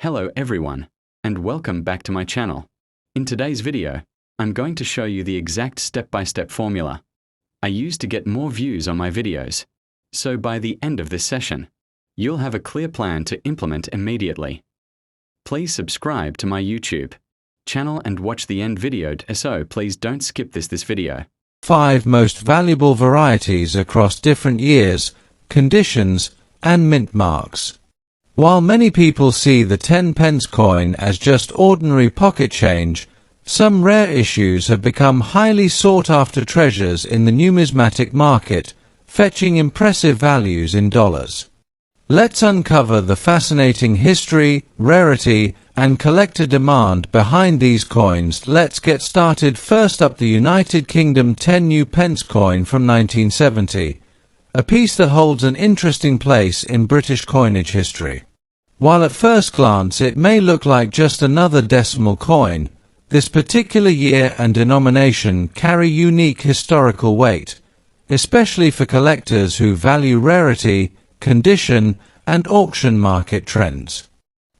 Hello everyone, and welcome back to my channel. In today's video, I'm going to show you the exact step-by-step formula I use to get more views on my videos. So by the end of this session, you'll have a clear plan to implement immediately. Please subscribe to my YouTube channel and watch the end video, so please don't skip this video. 5 most valuable varieties across different years, conditions, and mint marks. While many people see the 10-pence coin as just ordinary pocket change, some rare issues have become highly sought-after treasures in the numismatic market, fetching impressive values in dollars. Let's uncover the fascinating history, rarity, and collector demand behind these coins. Let's get started. First up, the United Kingdom 10-pence coin from 1970. A piece that holds an interesting place in British coinage history. While at first glance it may look like just another decimal coin, this particular year and denomination carry unique historical weight, especially for collectors who value rarity, condition, and auction market trends.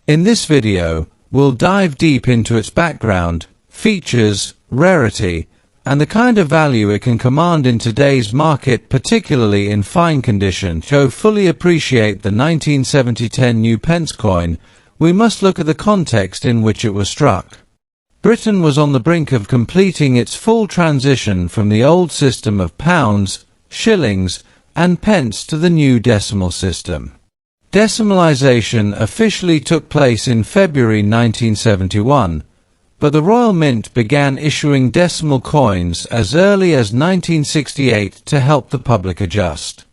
In this video, we'll dive deep into its background, features, rarity, and the kind of value it can command in today's market, particularly in fine condition. To fully appreciate the 1970 10-pence coin, we must look at the context in which it was struck. Britain was on the brink of completing its full transition from the old system of pounds, shillings, and pence to the new decimal system. Decimalisation officially took place in February 1971, but the Royal Mint began issuing decimal coins as early as 1968 to help the public adjust.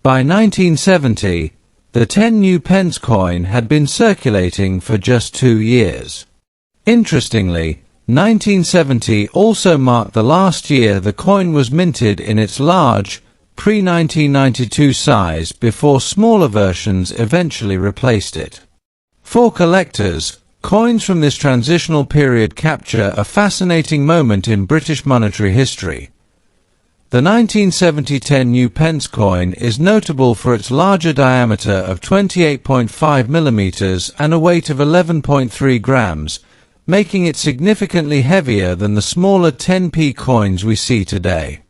By 1970, the 10-pence coin had been circulating for just 2 years. Interestingly, 1970 also marked the last year the coin was minted in its large, pre-1992 size before smaller versions eventually replaced it. For collectors, coins from this transitional period capture a fascinating moment in British monetary history. The 1970 10-pence coin is notable for its larger diameter of 28.5 millimeters and a weight of 11.3 grams, making it significantly heavier than the smaller 10p coins we see today.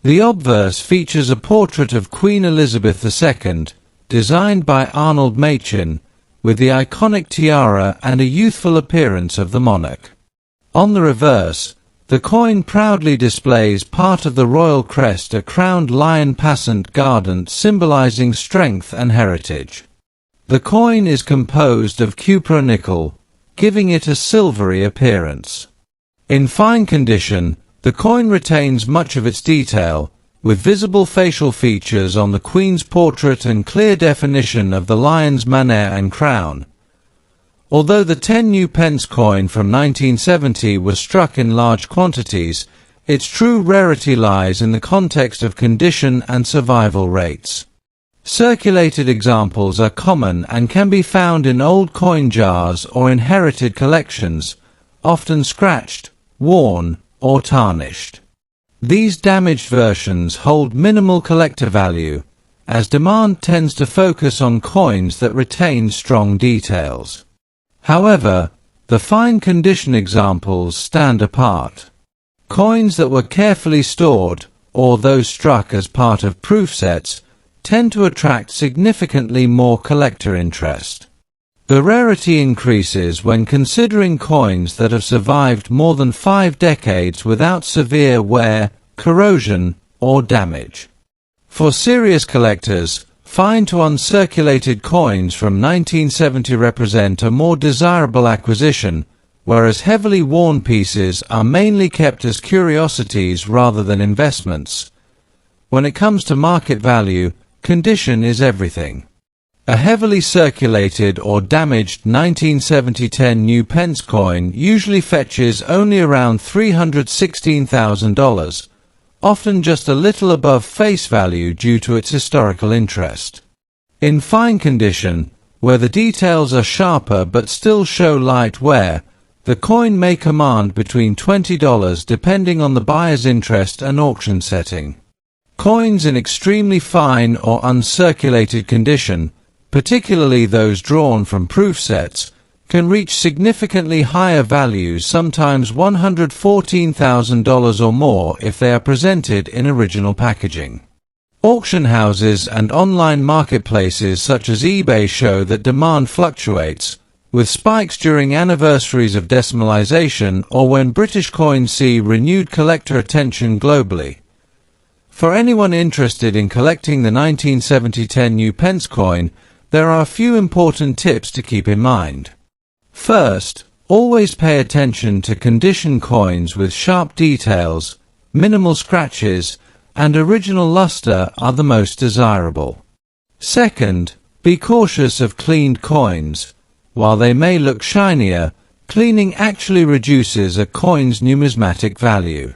The obverse features a portrait of Queen Elizabeth II, designed by Arnold Machin, with the iconic tiara and a youthful appearance of the monarch. On the reverse, the coin proudly displays part of the royal crest, a crowned lion passant guardant symbolizing strength and heritage. The coin is composed of cupro-nickel, giving it a silvery appearance. In fine condition, the coin retains much of its detail, with visible facial features on the Queen's portrait and clear definition of the lion's manner and crown. Although the 10-pence coin from 1970 was struck in large quantities, its true rarity lies in the context of condition and survival rates. Circulated examples are common and can be found in old coin jars or inherited collections, often scratched, worn, or tarnished. These damaged versions hold minimal collector value, as demand tends to focus on coins that retain strong details. However, the fine condition examples stand apart. Coins that were carefully stored, or those struck as part of proof sets, tend to attract significantly more collector interest. The rarity increases when considering coins that have survived more than 5 decades without severe wear, corrosion, or damage. For serious collectors, fine to uncirculated coins from 1970 represent a more desirable acquisition, whereas heavily worn pieces are mainly kept as curiosities rather than investments. When it comes to market value, condition is everything. A heavily circulated or damaged 1970 10-pence coin usually fetches only around $316,000, often just a little above face value due to its historical interest. In fine condition, where the details are sharper but still show light wear, the coin may command between $20 depending on the buyer's interest and auction setting. Coins in extremely fine or uncirculated condition, particularly those drawn from proof sets, can reach significantly higher values, sometimes $114,000 or more if they are presented in original packaging. Auction houses and online marketplaces such as eBay show that demand fluctuates, with spikes during anniversaries of decimalization or when British coins see renewed collector attention globally. For anyone interested in collecting the 1970 10 pence coin, there are a few important tips to keep in mind. First, always pay attention to condition coins with sharp details, minimal scratches, and original luster are the most desirable. Second, be cautious of cleaned coins. While they may look shinier, cleaning actually reduces a coin's numismatic value.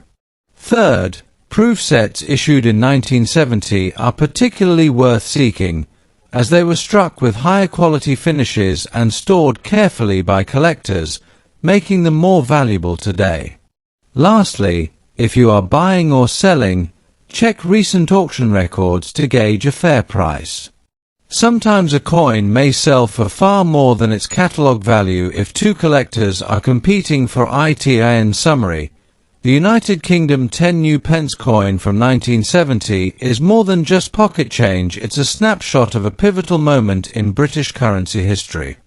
Third, proof sets issued in 1970 are particularly worth seeking, as they were struck with higher quality finishes and stored carefully by collectors, making them more valuable today. Lastly, if you are buying or selling, check recent auction records to gauge a fair price. Sometimes a coin may sell for far more than its catalog value if two collectors are competing for it. In summary, the United Kingdom 10 pence coin from 1970 is more than just pocket change, it's a snapshot of a pivotal moment in British currency history.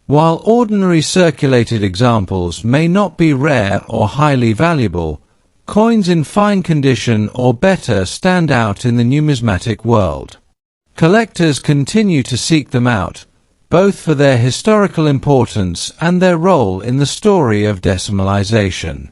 While ordinary circulated examples may not be rare or highly valuable, coins in fine condition or better stand out in the numismatic world. Collectors continue to seek them out, both for their historical importance and their role in the story of decimalization.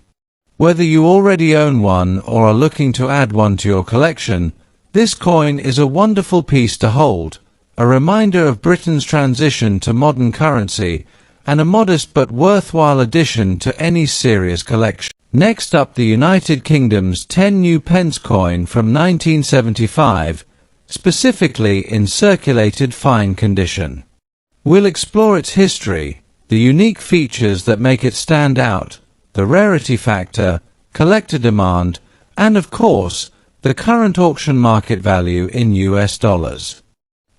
Whether you already own one or are looking to add one to your collection, this coin is a wonderful piece to hold, a reminder of Britain's transition to modern currency, and a modest but worthwhile addition to any serious collection. Next up, the United Kingdom's 10 pence coin from 1975, specifically in circulated fine condition. We'll explore its history, the unique features that make it stand out, the rarity factor, collector demand, and of course, the current auction market value in US dollars.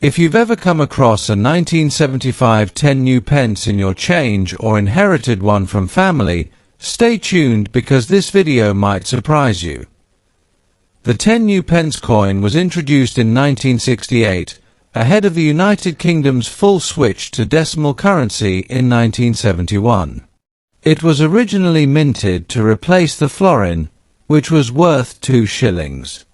If you've ever come across a 1975 10 pence in your change or inherited one from family, stay tuned because this video might surprise you. The 10 pence coin was introduced in 1968, ahead of the United Kingdom's full switch to decimal currency in 1971. It was originally minted to replace the florin, which was worth 2 shillings.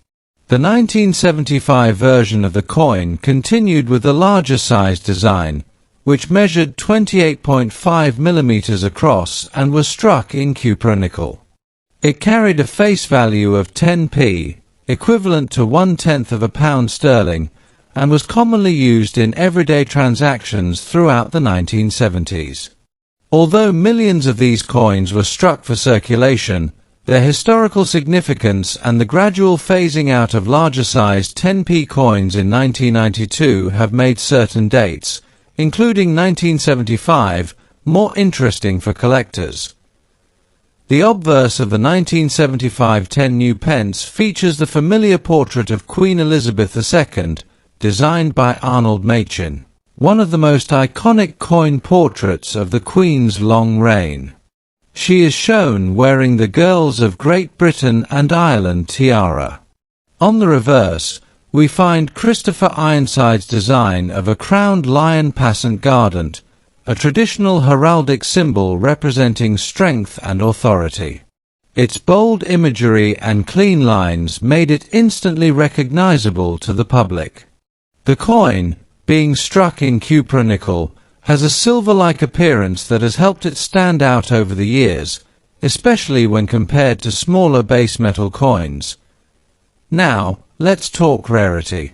The 1975 version of the coin continued with the larger size design, which measured 28.5 mm across and was struck in cupronickel. It carried a face value of 10p, equivalent to 1/10 of a pound sterling, and was commonly used in everyday transactions throughout the 1970s. Although millions of these coins were struck for circulation, their historical significance and the gradual phasing out of larger-sized 10p coins in 1992 have made certain dates, including 1975, more interesting for collectors. The obverse of the 1975 10 pence features the familiar portrait of Queen Elizabeth II, designed by Arnold Machin, one of the most iconic coin portraits of the Queen's long reign. She is shown wearing the Girls of Great Britain and Ireland tiara. On the reverse, we find Christopher Ironside's design of a crowned lion passant guardant, a traditional heraldic symbol representing strength and authority. Its bold imagery and clean lines made it instantly recognizable to the public. The coin, being struck in cupronickel, has a silver-like appearance that has helped it stand out over the years, especially when compared to smaller base metal coins. Now, let's talk rarity.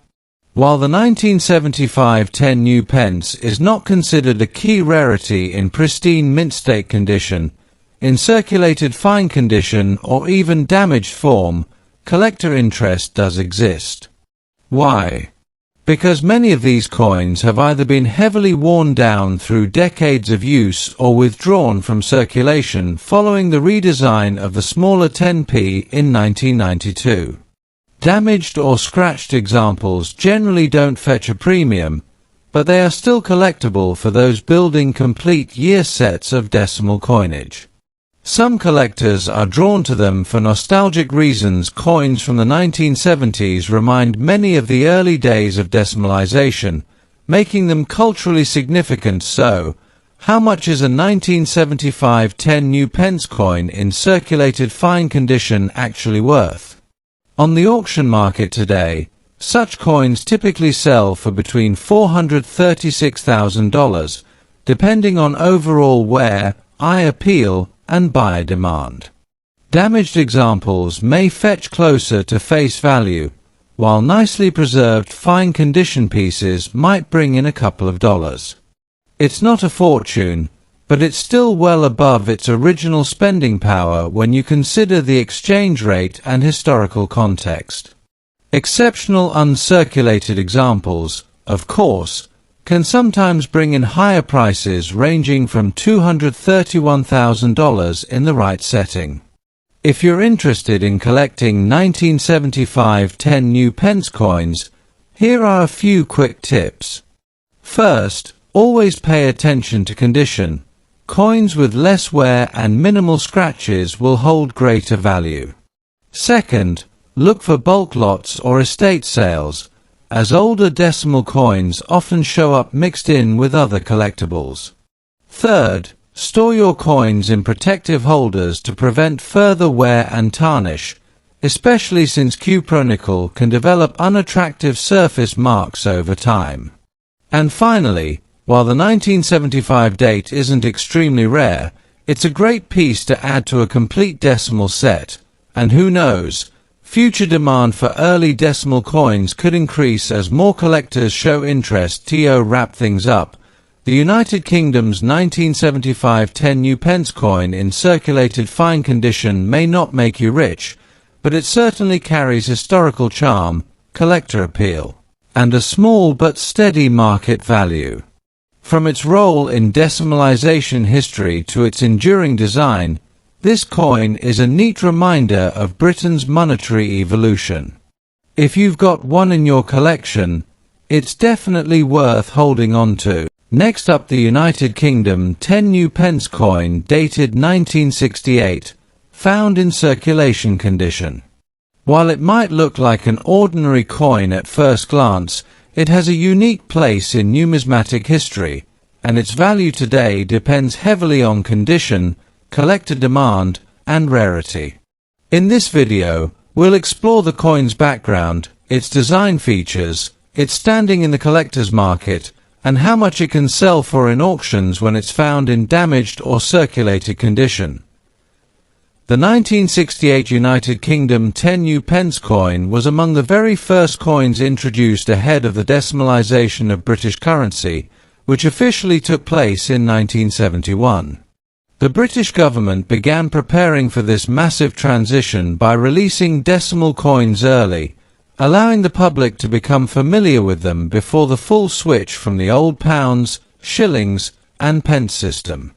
While the 1975 10 pence is not considered a key rarity in pristine mint state condition, in circulated fine condition or even damaged form, collector interest does exist. Why? Because many of these coins have either been heavily worn down through decades of use or withdrawn from circulation following the redesign of the smaller 10p in 1992. Damaged or scratched examples generally don't fetch a premium, but they are still collectible for those building complete year sets of decimal coinage. Some collectors are drawn to them for nostalgic reasons. Coins from the 1970s remind many of the early days of decimalization, making them culturally significant. So, how much is a 1975 10 new pence coin in circulated fine condition actually worth? On the auction market today, such coins typically sell for between $436,000, depending on overall wear, eye appeal, and buyer demand. Damaged examples may fetch closer to face value, while nicely preserved fine condition pieces might bring in a couple of dollars. It's not a fortune, but it's still well above its original spending power when you consider the exchange rate and historical context. Exceptional uncirculated examples, of course, can sometimes bring in higher prices ranging from $231,000 in the right setting. If you're interested in collecting 1975 10 new pence coins, here are a few quick tips. First, always pay attention to condition. Coins with less wear and minimal scratches will hold greater value. Second, look for bulk lots or estate sales, as older decimal coins often show up mixed in with other collectibles. Third, store your coins in protective holders to prevent further wear and tarnish, especially since cupronickel can develop unattractive surface marks over time. And finally, while the 1975 date isn't extremely rare, it's a great piece to add to a complete decimal set, and who knows, future demand for early decimal coins could increase as more collectors show interest. To wrap things up, the United Kingdom's 1975 10 new pence coin in circulated fine condition may not make you rich, but it certainly carries historical charm, collector appeal, and a small but steady market value. From its role in decimalization history to its enduring design, this coin is a neat reminder of Britain's monetary evolution. If you've got one in your collection, it's definitely worth holding on to. Next up, the United Kingdom 10 new pence coin dated 1968, found in circulation condition. While it might look like an ordinary coin at first glance, it has a unique place in numismatic history, and its value today depends heavily on condition, collector demand, and rarity. In this video, we'll explore the coin's background, its design features, its standing in the collector's market, and how much it can sell for in auctions when it's found in damaged or circulated condition. The 1968 United Kingdom 10 new pence coin was among the very first coins introduced ahead of the decimalization of British currency, which officially took place in 1971. The British government began preparing for this massive transition by releasing decimal coins early, allowing the public to become familiar with them before the full switch from the old pounds, shillings, and pence system.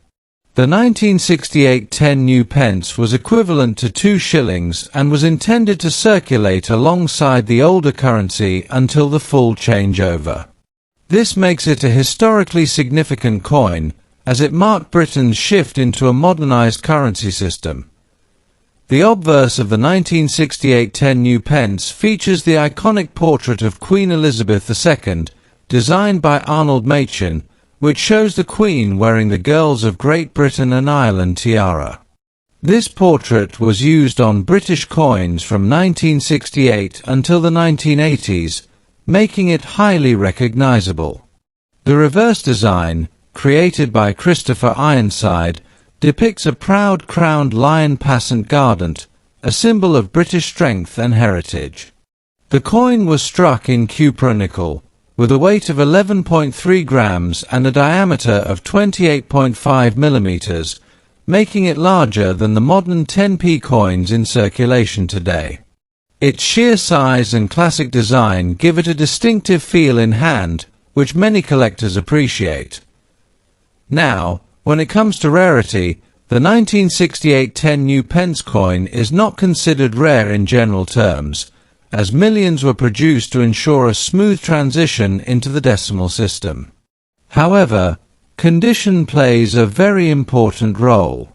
The 1968 10 new pence was equivalent to 2 shillings and was intended to circulate alongside the older currency until the full changeover. This makes it a historically significant coin, as it marked Britain's shift into a modernized currency system. The obverse of the 1968 10 new pence features the iconic portrait of Queen Elizabeth II, designed by Arnold Machin, which shows the Queen wearing the Girls of Great Britain and Ireland tiara. This portrait was used on British coins from 1968 until the 1980s, making it highly recognizable. The reverse design, created by Christopher Ironside, depicts a proud crowned lion passant guardant, a symbol of British strength and heritage. The coin was struck in cupronickel, with a weight of 11.3 grams and a diameter of 28.5 millimeters, making it larger than the modern 10p coins in circulation today. Its sheer size and classic design give it a distinctive feel in hand, which many collectors appreciate. Now, when it comes to rarity, the 1968 10 new pence coin is not considered rare in general terms, as millions were produced to ensure a smooth transition into the decimal system. However, condition plays a very important role.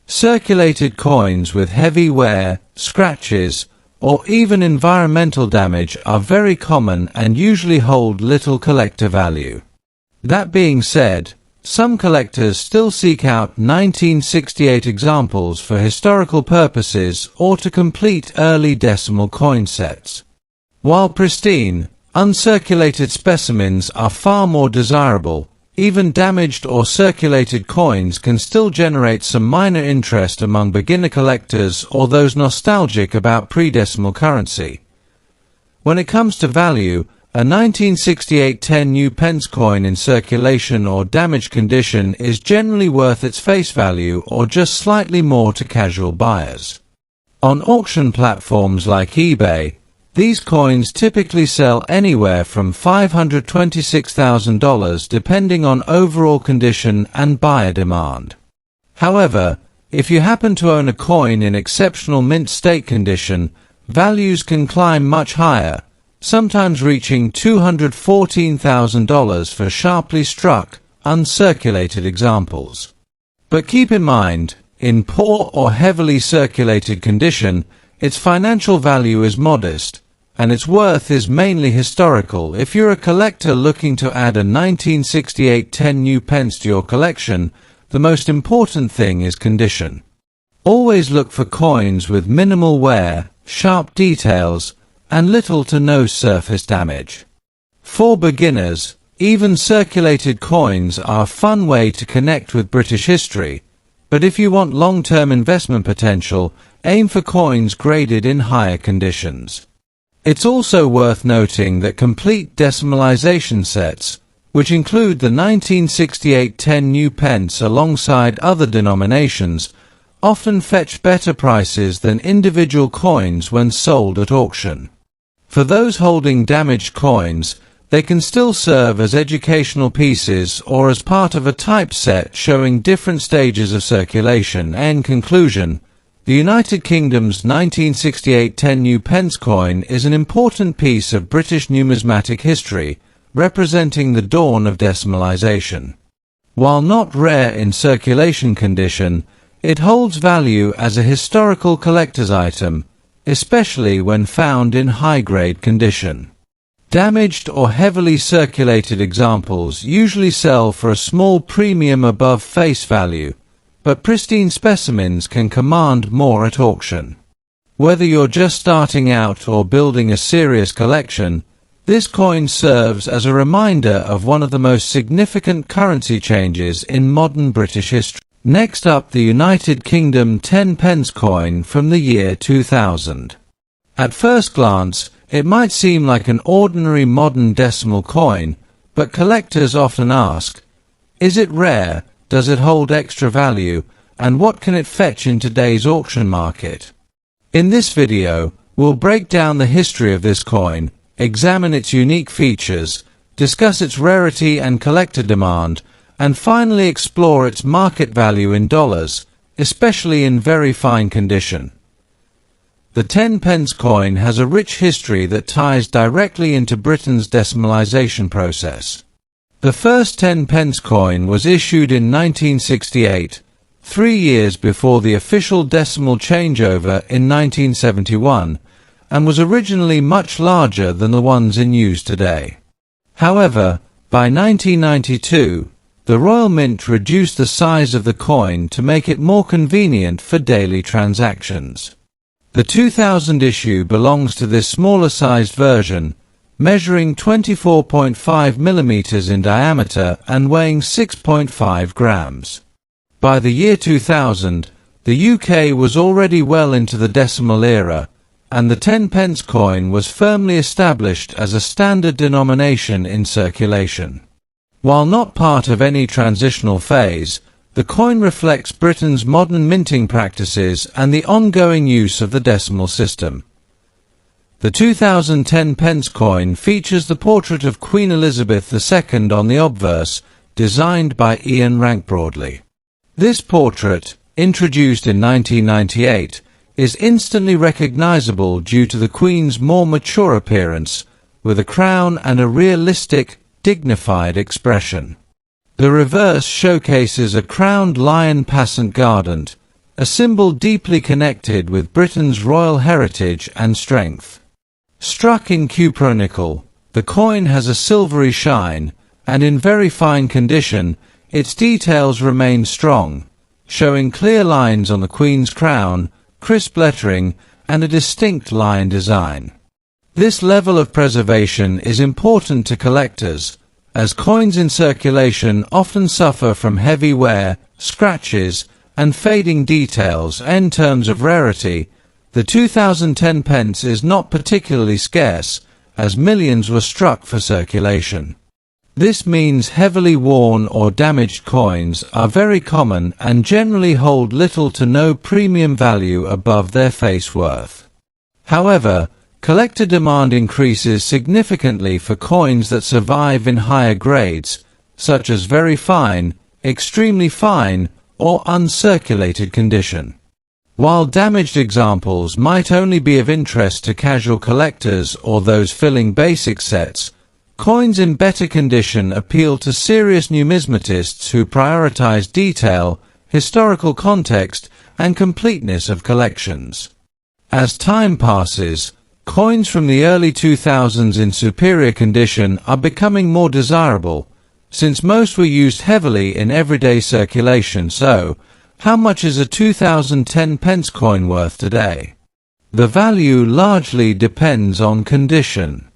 Circulated coins with heavy wear, scratches, or even environmental damage are very common and usually hold little collector value. That being said, some collectors still seek out 1968 examples for historical purposes or to complete early decimal coin sets. While pristine, uncirculated specimens are far more desirable, even damaged or circulated coins can still generate some minor interest among beginner collectors or those nostalgic about pre-decimal currency. When it comes to value, a 1968 10 pence coin in circulation or damaged condition is generally worth its face value or just slightly more to casual buyers. On auction platforms like eBay, these coins typically sell anywhere from $526,000 depending on overall condition and buyer demand. However, if you happen to own a coin in exceptional mint state condition, values can climb much higher, sometimes reaching $214,000 for sharply struck, uncirculated examples. But keep in mind, in poor or heavily circulated condition, its financial value is modest, and its worth is mainly historical. If you're a collector looking to add a 1968 10 pence to your collection, the most important thing is condition. Always look for coins with minimal wear, sharp details, and little to no surface damage. For beginners, even circulated coins are a fun way to connect with British history, but if you want long-term investment potential, aim for coins graded in higher conditions. It's also worth noting that complete decimalization sets, which include the 1968 10 pence alongside other denominations, often fetch better prices than individual coins when sold at auction. For those holding damaged coins, they can still serve as educational pieces or as part of a typeset showing different stages of circulation. In conclusion, the United Kingdom's 1968 10 pence coin is an important piece of British numismatic history, representing the dawn of decimalization. While not rare in circulation condition, it holds value as a historical collector's item, especially when found in high-grade condition. Damaged or heavily circulated examples usually sell for a small premium above face value, but pristine specimens can command more at auction. Whether you're just starting out or building a serious collection, this coin serves as a reminder of one of the most significant currency changes in modern British history. Next up, the United Kingdom 10 pence coin from the year 2000. At first glance, it might seem like an ordinary modern decimal coin, but collectors often ask, is it rare? Does it hold extra value? And what can it fetch in today's auction market? In this video, we'll break down the history of this coin, examine its unique features, discuss its rarity and collector demand, and finally explore its market value in dollars, especially in very fine condition. The 10 pence coin has a rich history that ties directly into Britain's decimalization process. The first 10 pence coin was issued in 1968, 3 years before the official decimal changeover in 1971, and was originally much larger than the ones in use today. However, by 1992, the Royal Mint reduced the size of the coin to make it more convenient for daily transactions. The 2000 issue belongs to this smaller-sized version, measuring 24.5 millimeters in diameter and weighing 6.5 grams. By the year 2000, the UK was already well into the decimal era, and the 10 pence coin was firmly established as a standard denomination in circulation. While not part of any transitional phase, the coin reflects Britain's modern minting practices and the ongoing use of the decimal system. The 2010 pence coin features the portrait of Queen Elizabeth II on the obverse, designed by Ian Rank Broadley. This portrait, introduced in 1998, is instantly recognizable due to the Queen's more mature appearance, with a crown and a realistic, dignified expression. The reverse showcases a crowned lion passant guardant, a symbol deeply connected with Britain's royal heritage and strength. Struck in cupronickel, the coin has a silvery shine, and in very fine condition, its details remain strong, showing clear lines on the Queen's crown, crisp lettering, and a distinct lion design. This level of preservation is important to collectors, as coins in circulation often suffer from heavy wear, scratches, and fading details. In terms of rarity, the 2010 pence is not particularly scarce, as millions were struck for circulation. This means heavily worn or damaged coins are very common and generally hold little to no premium value above their face worth. However, collector demand increases significantly for coins that survive in higher grades, such as very fine, extremely fine, or uncirculated condition. While damaged examples might only be of interest to casual collectors or those filling basic sets, coins in better condition appeal to serious numismatists who prioritize detail, historical context, and completeness of collections. As time passes, coins from the early 2000s in superior condition are becoming more desirable, since most were used heavily in everyday circulation. So, how much is a 2010 pence coin worth today? The value largely depends on condition.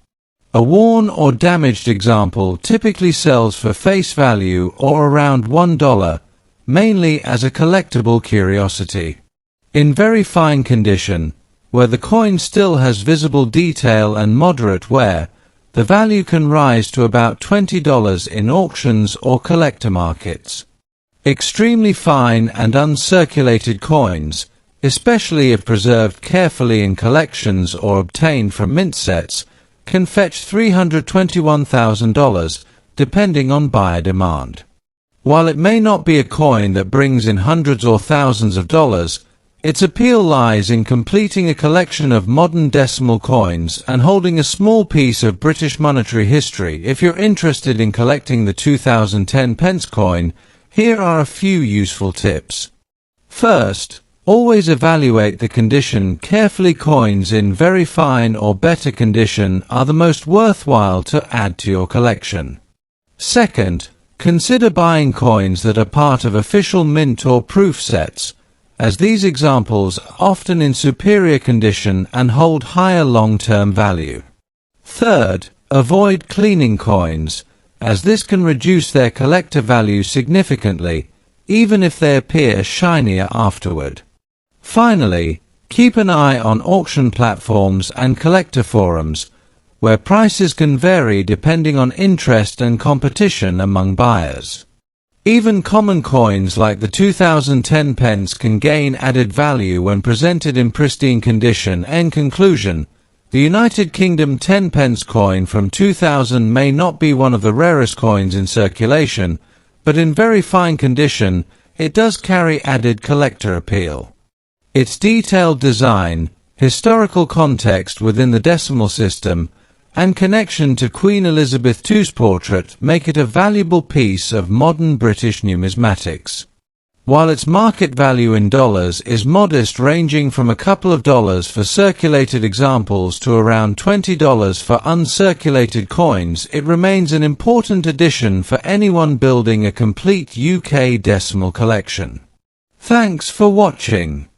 A worn or damaged example typically sells for face value or around $1, mainly as a collectible curiosity. In very fine condition, where the coin still has visible detail and moderate wear, the value can rise to about $20 in auctions or collector markets. Extremely fine and uncirculated coins, especially if preserved carefully in collections or obtained from mint sets, can fetch $321,000, depending on buyer demand. While it may not be a coin that brings in hundreds or thousands of dollars, its appeal lies in completing a collection of modern decimal coins and holding a small piece of British monetary history. If you're interested in collecting the 2010 pence coin, here are a few useful tips. First, always evaluate the condition carefully. Coins in very fine or better condition are the most worthwhile to add to your collection. Second, consider buying coins that are part of official mint or proof sets, as these examples are often in superior condition and hold higher long-term value. Third, avoid cleaning coins, as this can reduce their collector value significantly, even if they appear shinier afterward. Finally, keep an eye on auction platforms and collector forums, where prices can vary depending on interest and competition among buyers. Even common coins like the 2010 pence can gain added value when presented in pristine condition. In conclusion, the United Kingdom 10 pence coin from 2000 may not be one of the rarest coins in circulation, but in very fine condition, it does carry added collector appeal. Its detailed design, historical context within the decimal system, and connection to Queen Elizabeth II's portrait make it a valuable piece of modern British numismatics. While its market value in dollars is modest, ranging from a couple of dollars for circulated examples to around $20 for uncirculated coins, it remains an important addition for anyone building a complete UK decimal collection. Thanks for watching.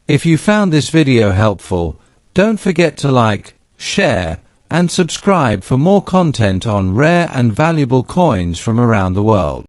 If you found this video helpful, don't forget to like, share, and subscribe for more content on rare and valuable coins from around the world.